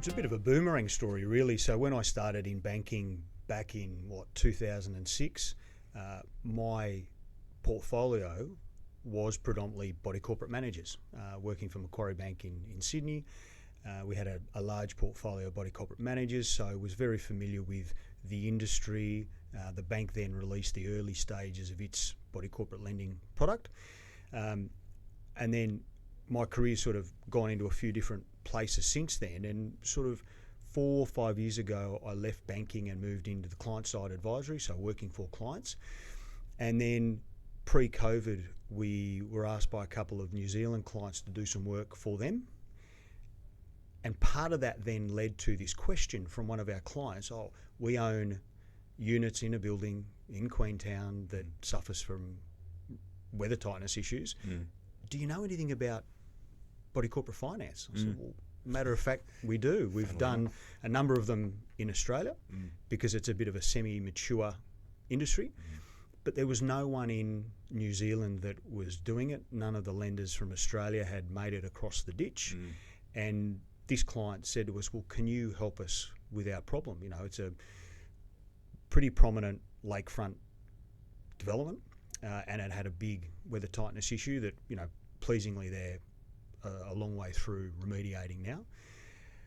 it's a bit of a boomerang story, really. So when I started in banking back in 2006, my portfolio was predominantly body corporate managers, working for Macquarie Bank in Sydney. We had a large portfolio of body corporate managers, so I was very familiar with the industry. The bank then released the early stages of its body corporate lending product. And then my career's sort of gone into a few different places since then, and sort of 4 or 5 years ago I left banking and moved into the client-side advisory, so working for clients. And then pre-COVID we were asked by a couple of New Zealand clients to do some work for them. And part of that then led to this question from one of our clients: we own units in a building in Queenstown that suffers from weather tightness issues. Do you know anything about body corporate finance? I said, well, matter of fact, we do. We've done a number of them in Australia because it's a bit of a semi-mature industry. But there was no one in New Zealand that was doing it. None of the lenders from Australia had made it across the ditch. And this client said to us, well, can you help us with our problem? You know, it's a pretty prominent lakefront development, and it had a big weather tightness issue that, you know, pleasingly they're a long way through remediating now.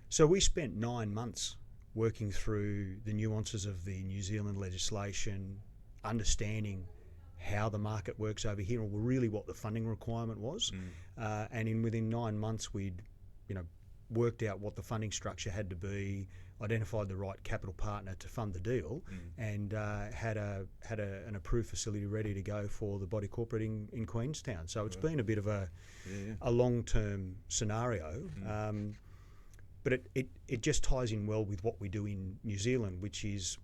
So we spent 9 months working through the nuances of the New Zealand legislation, understanding how the market works over here, and really what the funding requirement was. And within 9 months, we'd, you know, worked out what the funding structure had to be, identified the right capital partner to fund the deal, and had an approved facility ready to go for the body corporate in Queenstown. So it's been a bit of a long-term scenario, but it just ties in well with what we do in New Zealand, which is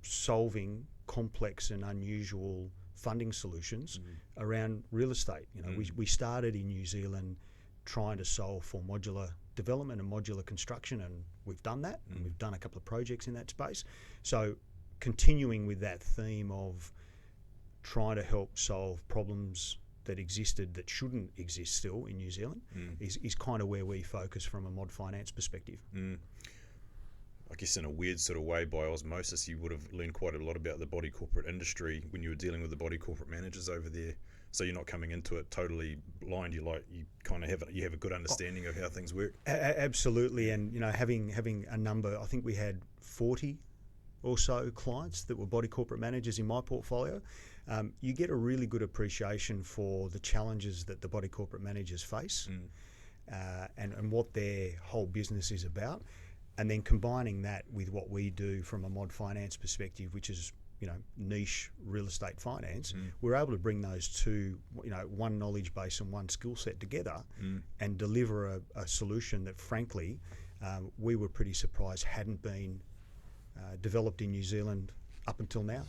solving complex and unusual funding solutions around real estate. You know, we started in New Zealand trying to solve for modular development and modular construction, and we've done that, and we've done a couple of projects in that space. So continuing with that theme of trying to help solve problems that existed that shouldn't exist still in New Zealand is kind of where we focus from a mod finance perspective. I guess in a weird sort of way, by osmosis, you would have learned quite a lot about the body corporate industry when you were dealing with the body corporate managers over there. So you're not coming into it totally blind. You kind of have a good understanding of how things work. Absolutely, and you know, having a number, I think we had 40 or so clients that were body corporate managers in my portfolio. You get a really good appreciation for the challenges that the body corporate managers face, and what their whole business is about. And then combining that with what we do from a mod finance perspective, which is, you know, niche real estate finance, we're able to bring those two, you know, one knowledge base and one skill set together and deliver a solution that, frankly, we were pretty surprised hadn't been developed in New Zealand up until now.